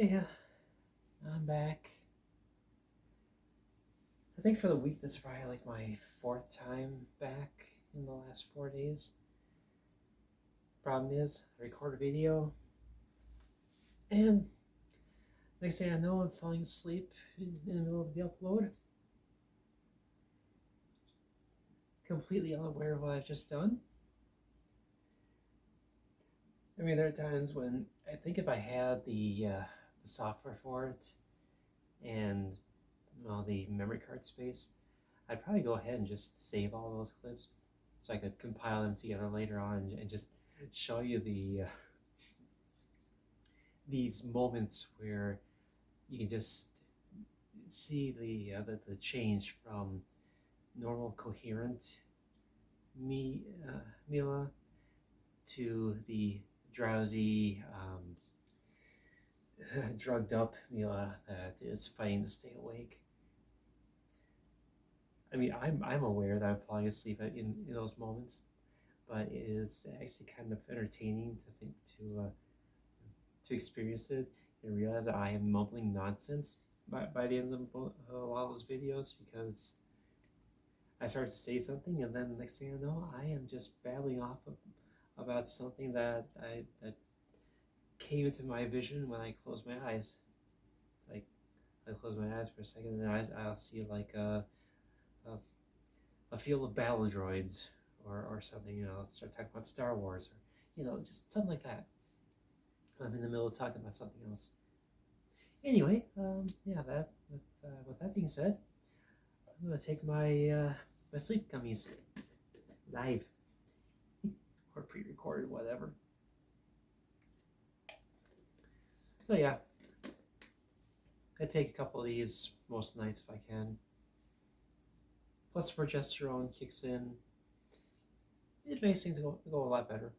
Yeah, I'm back. I think for the week, this is probably like my fourth time back in the last 4 days. Problem is, I record a video, and next thing I know, I'm falling asleep in the middle of the upload, completely unaware of what I've just done. I mean, there are times when I think if I had the software for it and the memory card space, I'd probably go ahead and just save all those clips so I could compile them together later on and just show you these moments where you can just see the change from normal coherent Mila to the drowsy drugged up Mila that is fighting to stay awake. I mean, I'm aware that I'm falling asleep in those moments, but it is actually kind of entertaining to think to experience it and realize that I am mumbling nonsense by the end of a lot of those videos, because I start to say something and then the next thing I know, I am just babbling off about something that came into my vision when I closed my eyes. Like, I close my eyes for a second and then I'll see like a, a field of battle droids or something. Let's start talking about Star Wars or just something like that. I'm in the middle of talking about something else. Anyway, yeah. With that being said, I'm gonna take my sleep gummies live or pre-recorded, whatever. So yeah, I take a couple of these most nights if I can. Plus progesterone kicks in. It makes things go a lot better.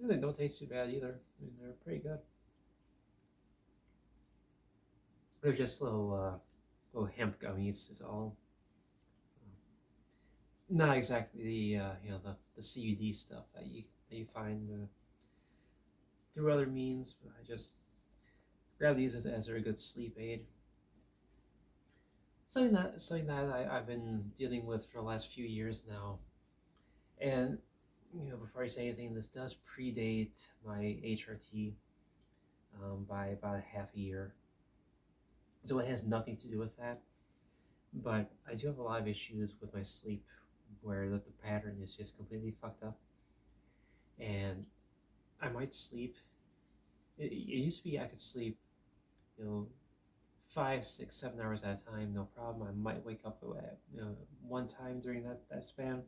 They don't taste too bad either. I mean, they're pretty good. They're just little hemp gummies is all. Not exactly the CUD stuff that you find through other means. But I just grab these as a good sleep aid. Something that I've been dealing with for the last few years now. And before I say anything, this does predate my HRT by about half a year, so it has nothing to do with that. But I do have a lot of issues with my sleep, where the pattern is just completely fucked up, and I might sleep. It used to be I could sleep, you know, 5, 6, 7 hours at a time, no problem. I might wake up at one time during that span,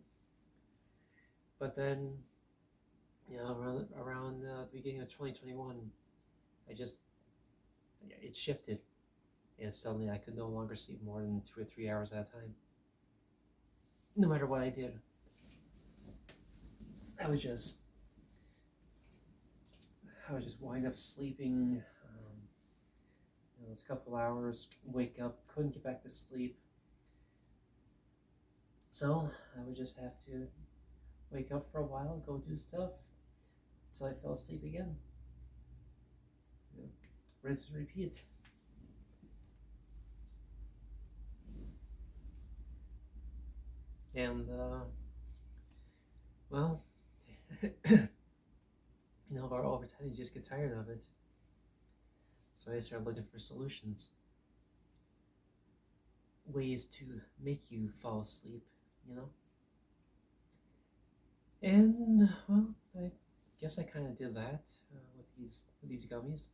but then around the beginning of 2021, I just it shifted, and suddenly I could no longer sleep more than 2 or 3 hours at a time. No matter what I did, I would just wind up sleeping. It's a couple hours, wake up, couldn't get back to sleep. So I would just have to wake up for a while, go do stuff until I fell asleep again. Rinse and repeat. And well, over time you just get tired of it. So I started looking for solutions, ways to make you fall asleep, you know. And well, I guess I kind of did that with these gummies.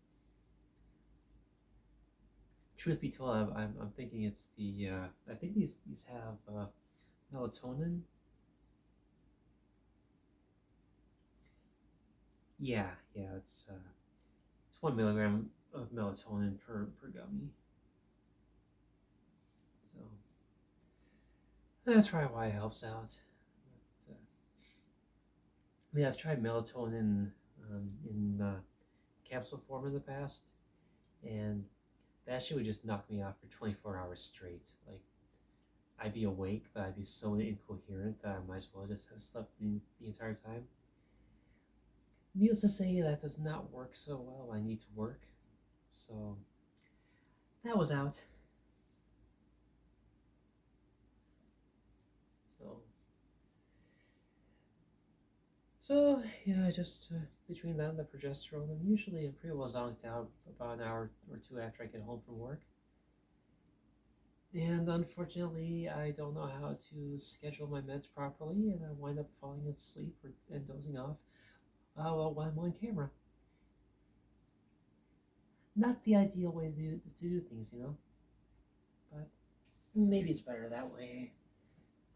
Truth be told, I'm thinking it's the I think these have melatonin. Yeah, it's 1 milligram of melatonin per gummy. So that's probably why it helps out. But, I mean, I've tried melatonin in capsule form in the past, and that shit would just knock me out for 24 hours straight. Like, I'd be awake, but I'd be so incoherent that I might as well just have slept the entire time. Needless to say, that does not work so well. I need to work, so that was out. So, so yeah, just between that and the progesterone, I'm usually pretty well zonked out about an hour or two after I get home from work. And unfortunately, I don't know how to schedule my meds properly, and I wind up falling asleep and dozing off while I'm on camera. Not the ideal way to do things, but maybe it's better that way.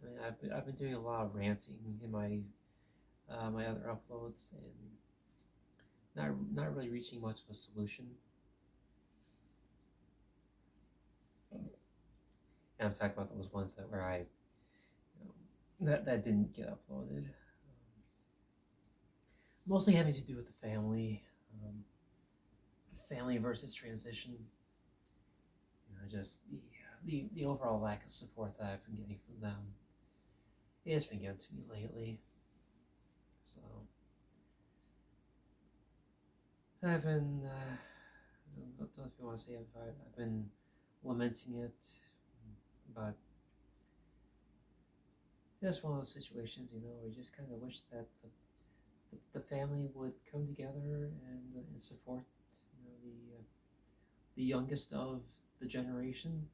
I mean, I've been doing a lot of ranting in my other uploads and not really reaching much of a solution. And I'm talking about those ones that where I that didn't get uploaded. Mostly having to do with the um, family versus transition. Just the overall lack of support that I've been getting from them. It's been getting to me lately. So I've been don't know if you want to say I've been lamenting it, but it's one of those situations, where you just kind of wish that the family would come together and support, the youngest of the generation.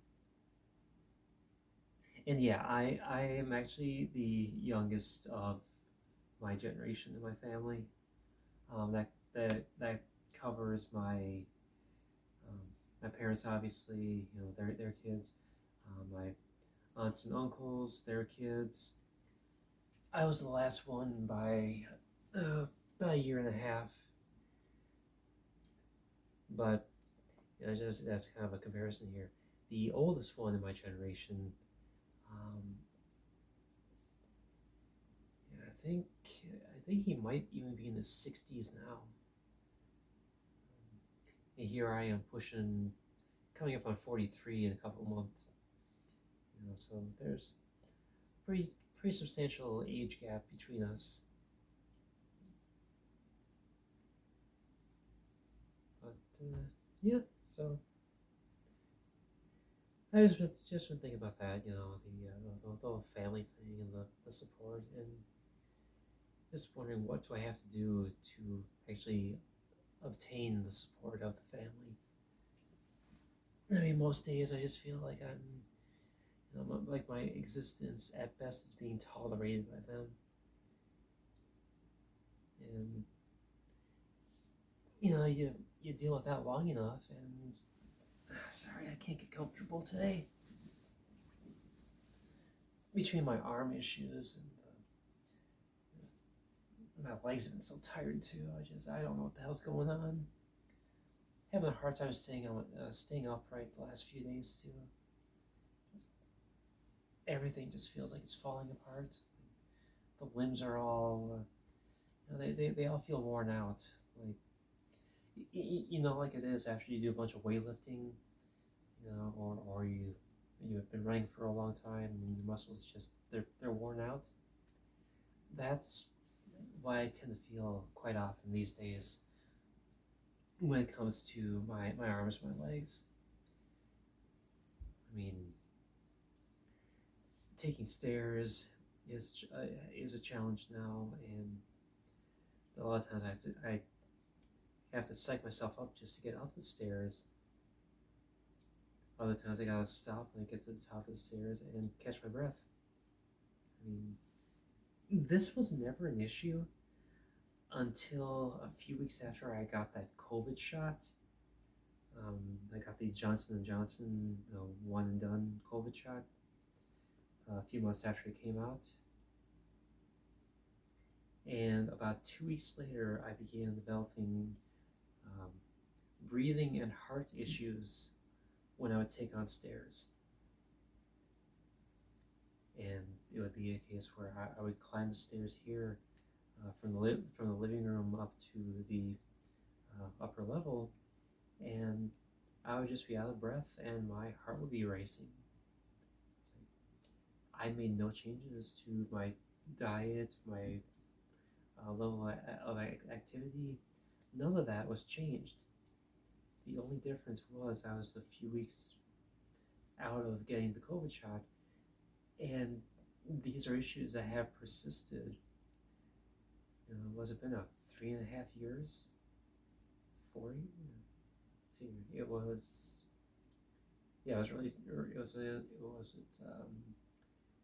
And yeah, I am actually the youngest of my generation in my family. That covers um, my parents, obviously, their kids, my aunts and uncles, their kids. I was the last one by about a year and a half, but just that's kind of a comparison here. The oldest one in my generation, um, yeah, I think he might even be in his 60s now. And here I am pushing, coming up on 43 in a couple of months. So there's pretty pretty substantial age gap between us. But yeah, so I just been thinking about that, the whole family thing and the support, and just wondering what do I have to do to actually obtain the support of the family. I mean, most days I just feel like like my existence at best is being tolerated by them, and you deal with that long enough, and sorry, I can't get comfortable today. Between my arm issues and my legs have been so tired too. I don't know what the hell's going on. Having a hard time staying upright the last few days too. Just, everything just feels like it's falling apart. The limbs are all, they all feel worn out. Like like it is after you do a bunch of weightlifting, or you've been running for a long time and your muscles just they're worn out. That's why I tend to feel quite often these days when it comes to my arms, my legs. I mean, taking stairs is a challenge now, and a lot of times I have to psych myself up just to get up the stairs. Other times I gotta stop when I get to the top of the stairs and catch my breath. I mean, this was never an issue until a few weeks after I got that COVID shot. I got the Johnson and Johnson one and done COVID shot a few months after it came out, and about 2 weeks later, I began developing um, breathing and heart issues when I would take on stairs. And it would be a case where I would climb the stairs here from the living room up to the upper level, and I would just be out of breath, and my heart would be racing. I made no changes to my diet, my level of activity. None of that was changed. The only difference was I was a few weeks out of getting the COVID shot, and these are issues that have persisted. Was it been a 3.5 years? 4 years? See, it was, yeah, it was really,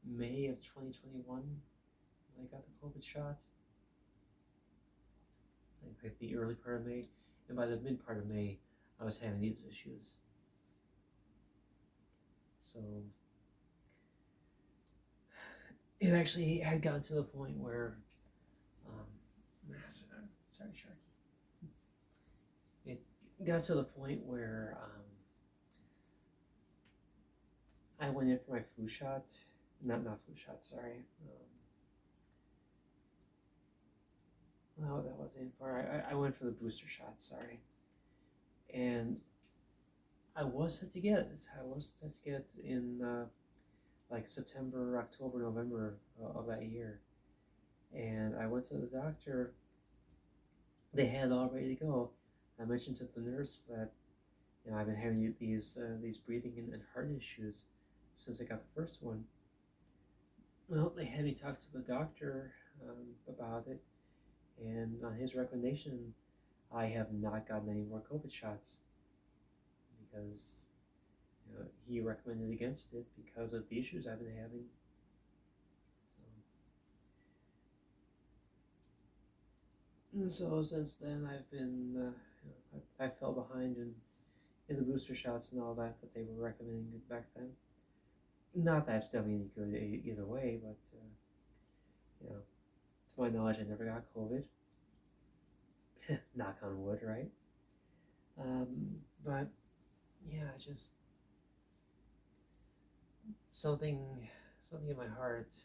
May of 2021 when I got the COVID shot. Like the early part of May, and by the mid part of May, I was having these issues. So it actually had gotten to the point where, sorry, Sharky. It got to the point where I went in for my flu shot. Not flu shot. Sorry. No, that wasn't for. I went for the booster shot. Sorry. And I was set to get it. I was set to get it in like September, October, November of that year. And I went to the doctor. They had it all ready to go. I mentioned to the nurse that I've been having these breathing and heart issues since I got the first one. Well, they had me talk to the doctor about it, and on his recommendation, I have not gotten any more COVID shots because he recommended against it because of the issues I've been having. So since then, I've been I fell behind in the booster shots and all that they were recommending back then. Not that it's done me any good either way, but to my knowledge, I never got COVID. Knock on wood, right? But yeah, just something in my heart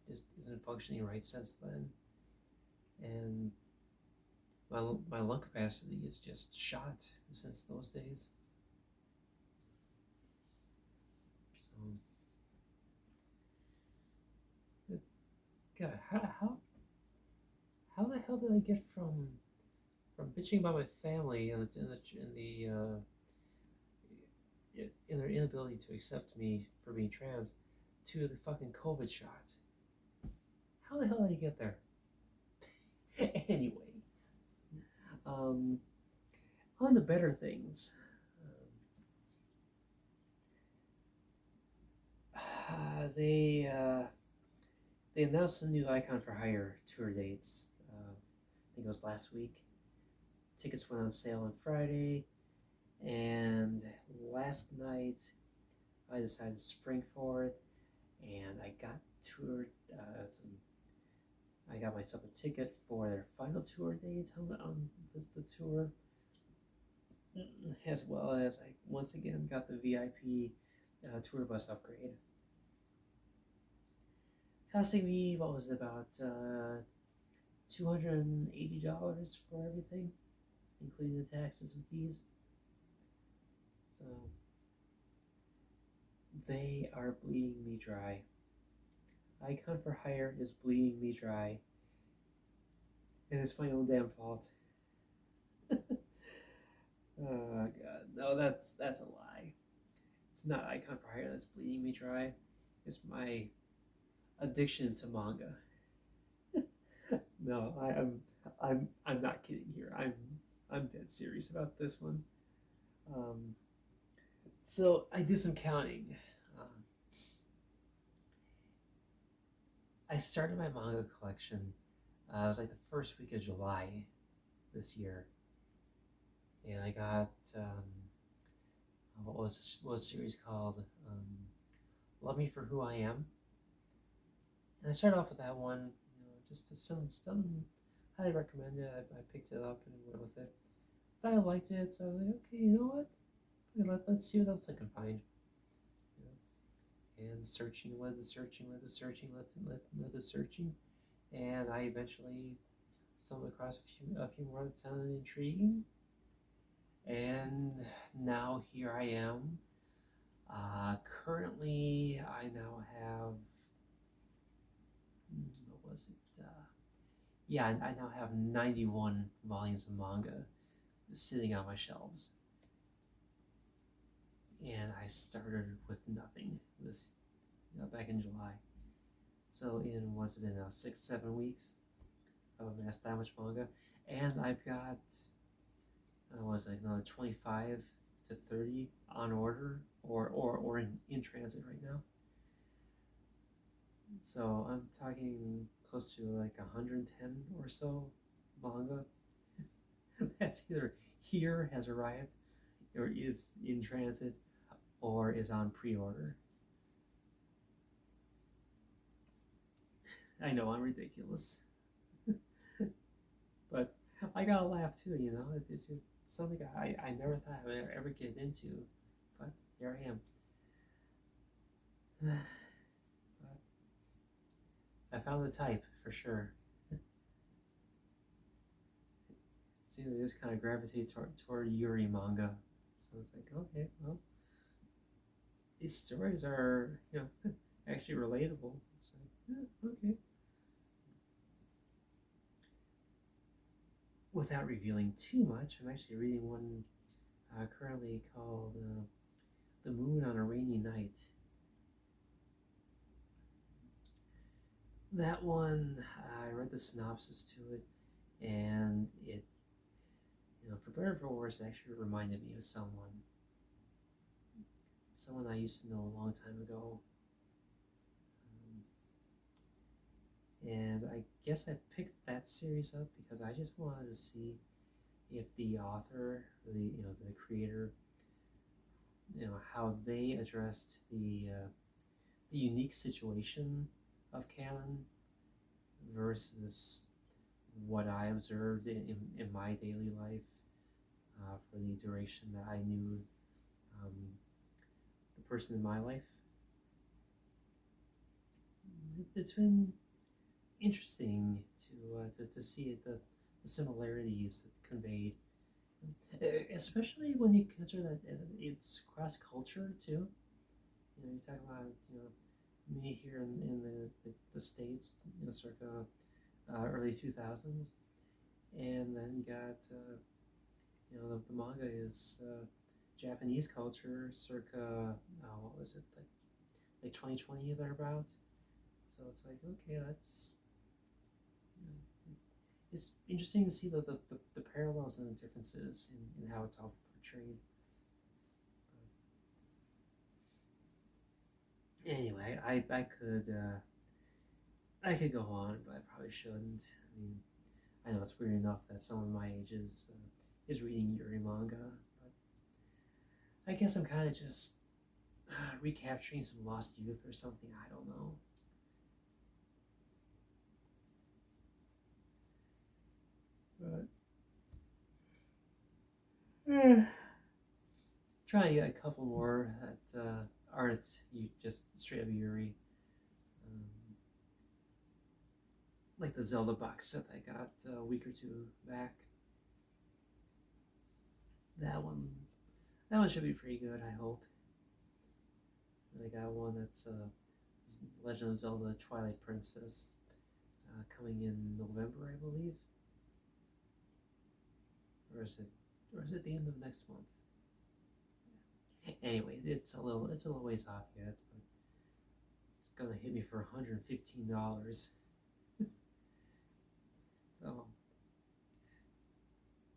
just isn't functioning right since then, and my lung capacity is just shot since those days. So, God, how the hell did I get from bitching about my family and in their inability to accept me for being trans to the fucking COVID shot? How the hell did I get there? Anyway, on to better things. They announced a new Icon for Hire tour dates. I think it was last week. Tickets went on sale on Friday, and last night I decided to spring for it, and I got toured I got myself a ticket for their final tour date on the tour, as well as I once again got the VIP tour bus upgrade. Costing me, what was it, about $280 for everything, including the taxes and fees. So they are bleeding me dry. Icon for Hire is bleeding me dry, and it's my own damn fault. Oh God, no, that's a lie. It's not Icon for Hire that's bleeding me dry. It's my addiction to manga. No, I'm not kidding here. I'm dead serious about this one. So I did some counting. I started my manga collection. It was like the first week of July this year, and I got what was the series called? Love Me for Who I Am. And I started off with that one, just some highly recommend it. I picked it up and went with it. Thought I liked it, so I was like, okay, you know what? Let's see what else I can find. And searching, led to searching, led to searching, and I eventually stumbled across a few more that sounded intriguing. And now here I am. Currently, I now have was it? Yeah, I now have 91 volumes of manga sitting on my shelves, and I started with nothing this back in July. So in what's it been now 6 7 weeks, I've amassed that much manga, and I've got was like another 25 to 30 on order or in transit right now. So I'm talking close to like 110 or so manga that's either here has arrived or is in transit or is on pre-order. I know I'm ridiculous, but I gotta laugh too. It's just something I never thought I would ever get into, but here I am. But I found the type for sure. See, they just kind of gravitate toward Yuri manga, so it's like, okay, well, these stories are actually relatable. It's like, okay. Without revealing too much, I'm actually reading one currently called "The Moon on a Rainy Night." That one, I read the synopsis to it, and it, for better or for worse, it actually reminded me of someone I used to know a long time ago. And I guess I picked that series up because I just wanted to see if the author, the creator, how they addressed the unique situation of canon versus what I observed in my daily life for the duration that I knew um, the person in my life. It's been interesting to see the similarities conveyed, especially when you consider that it's cross culture too. You talk about me here in the states, circa early 2000s, and then you got the manga is Japanese culture, circa what was it, like 2020 thereabouts. So it's like, okay, that's it's interesting to see the parallels and the differences in how it's all portrayed. But anyway, I could go on, but I probably shouldn't. I mean, I know it's weird enough that someone my age is reading Yuri manga, but I guess I'm kind of just recapturing some lost youth or something. I don't know. But trying to get a couple more that aren't you just straight up Yuri. Um, like the Zelda box set I got a week or two back. That one, that one should be pretty good. I hope. And I got one that's Legend of Zelda: Twilight Princess coming in November, I believe, or is it the end of next month? Anyway, it's a little ways off yet, but it's gonna hit me for $115. So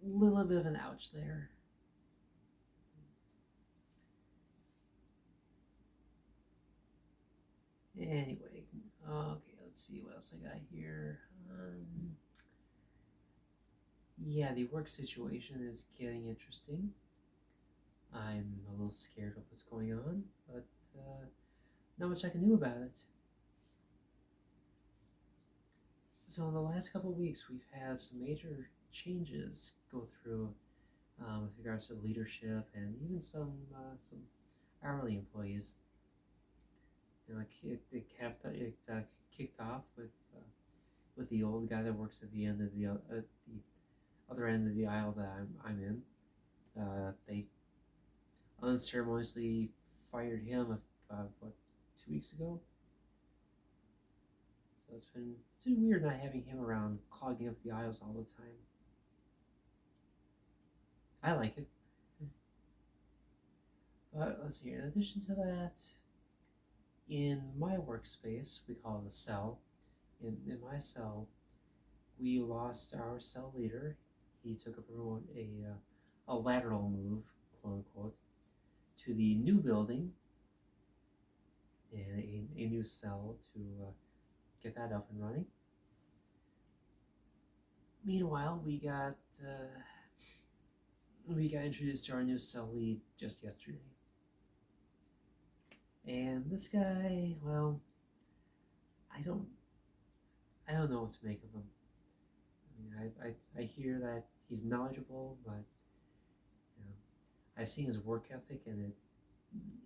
a little bit of an ouch there. Anyway, okay, let's see what else I got here. Yeah, the work situation is getting interesting. I'm a little scared of what's going on, but not much I can do about it. So in the last couple of weeks, we've had some major changes go through with regards to leadership and even some hourly employees. It kicked off with the old guy that works at the other end of the aisle that I'm in. They unceremoniously fired him about 2 weeks ago. So it's been weird not having him around, clogging up the aisles all the time. I like it. But let's see. In addition to that, in my workspace, we call it a cell. In my cell, we lost our cell leader. He took a lateral move, quote unquote, to the new building and a new cell to get that up and running. Meanwhile, we got introduced to our new cell lead just yesterday. And this guy, well, I don't I don't know what to make of him. I mean, I hear that he's knowledgeable, but you know, I've seen his work ethic, and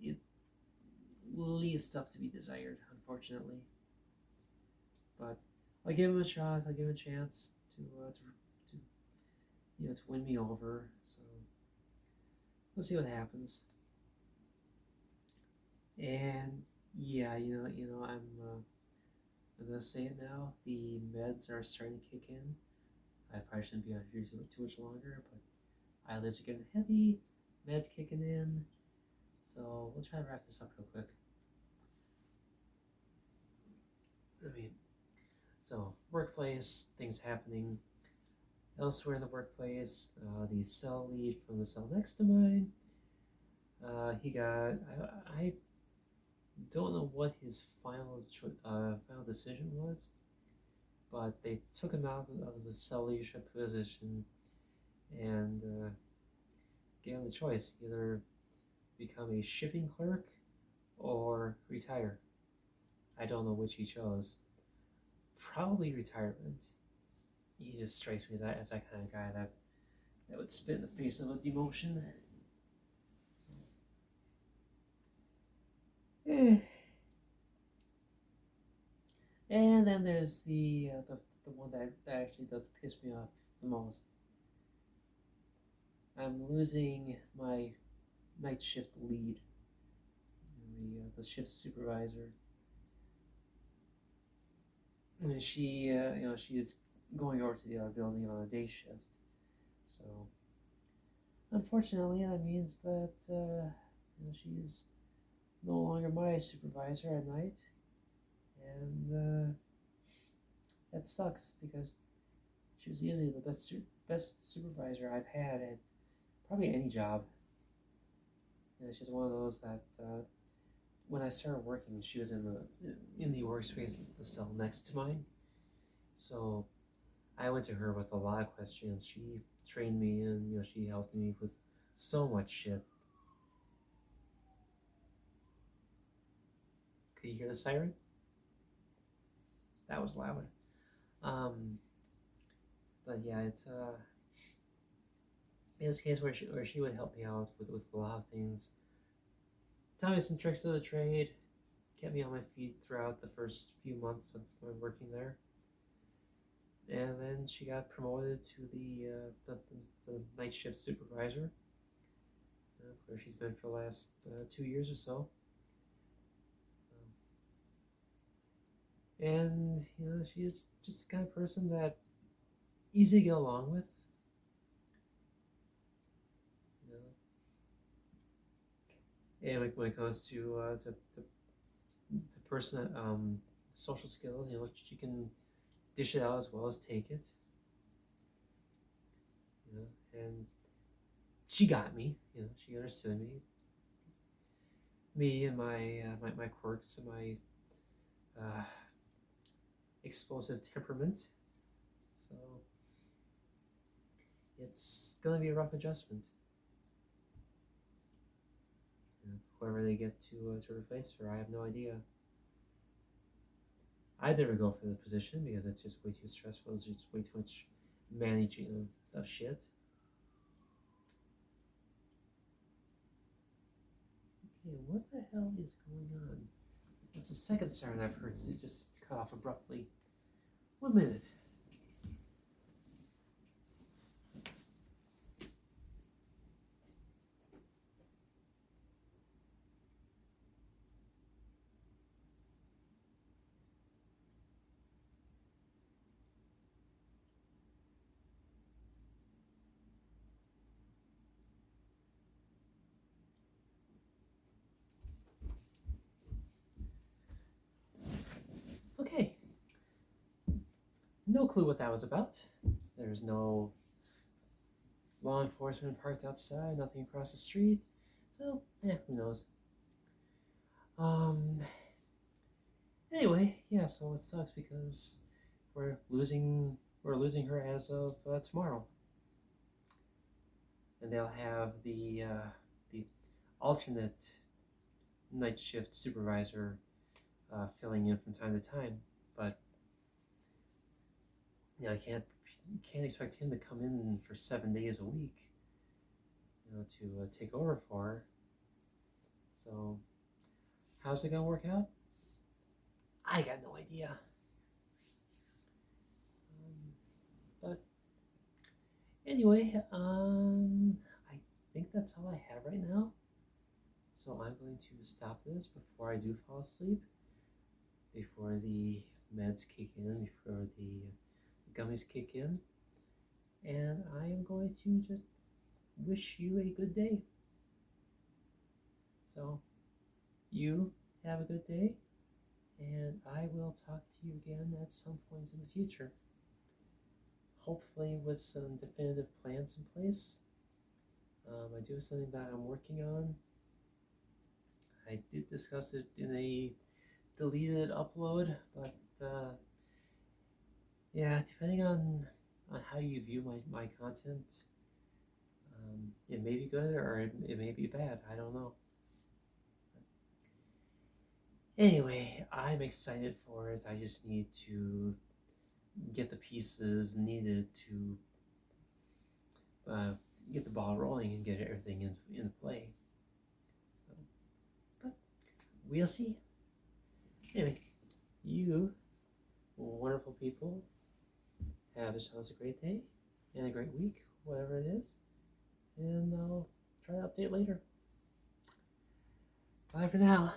it leaves stuff to be desired, unfortunately. But I'll give him a shot. I'll give him a chance to win me over. So we'll see what happens. And yeah, I'm gonna say it now. The meds are starting to kick in. I probably shouldn't be out here too much longer, but eyelids are getting heavy. Meds kicking in. So let's try to wrap this up real quick. I mean, so workplace things happening. Elsewhere in the workplace, the cell lead from the cell next to mine, he got. I don't know what his final decision was, but they took him out of the cell leadership position and gave him a choice: either become a shipping clerk or retire. I don't know which he chose. Probably retirement. He just strikes me as that kind of guy that would spit in the face of a demotion. So, and then there's the one that actually does piss me off the most. I'm losing my night shift lead, the shift supervisor. And she is going over to the other building on a day shift. So, unfortunately, that means that she is no longer my supervisor at night, and that sucks because she was easily the best supervisor I've had at probably any job. She's one of those that when I started working, she was in the workspace, the cell next to mine. So I went to her with a lot of questions. She trained me, and she helped me with so much shit. Could you hear the siren? That was loud. But yeah, it was a case where she would help me out with a lot of things, tell me some tricks of the trade, kept me on my feet throughout the first few months of my working there. And then she got promoted to the night shift supervisor, where she's been for the last 2 years or so. And she's just the kind of person that easy to get along with. And when it comes to person social skills, she can dish it out as well as take it. And she got me. She understood me. Me and my quirks and my explosive temperament. So it's gonna be a rough adjustment. Whoever they get to replace her, I have no idea. I'd never go for the position because it's just way too stressful. It's just way too much managing of shit. Okay, what the hell is going on? That's the second siren I've heard just cut off abruptly. 1 minute. No clue what that was about. There's no law enforcement parked outside, nothing across the street. So, who knows? Um, anyway, yeah, so it sucks because we're losing her as of tomorrow. And they'll have the alternate night shift supervisor filling in from time to time. But I can't expect him to come in for 7 days a week, to take over for her. So how's it gonna work out? I got no idea. But anyway, I think that's all I have right now. So I'm going to stop this before I do fall asleep, before the meds kick in, before the gummies kick in, and I am going to just wish you a good day. So, you have a good day, and I will talk to you again at some point in the future. Hopefully, with some definitive plans in place. I do have something that I'm working on. I did discuss it in a deleted upload, but yeah, depending on how you view my content, it may be good or it may be bad. I don't know. Anyway, I'm excited for it. I just need to get the pieces needed to get the ball rolling and get everything in play. So, but we'll see. Anyway, you wonderful people have yourselves a great day and a great week, whatever it is. And I'll try to update later. Bye for now.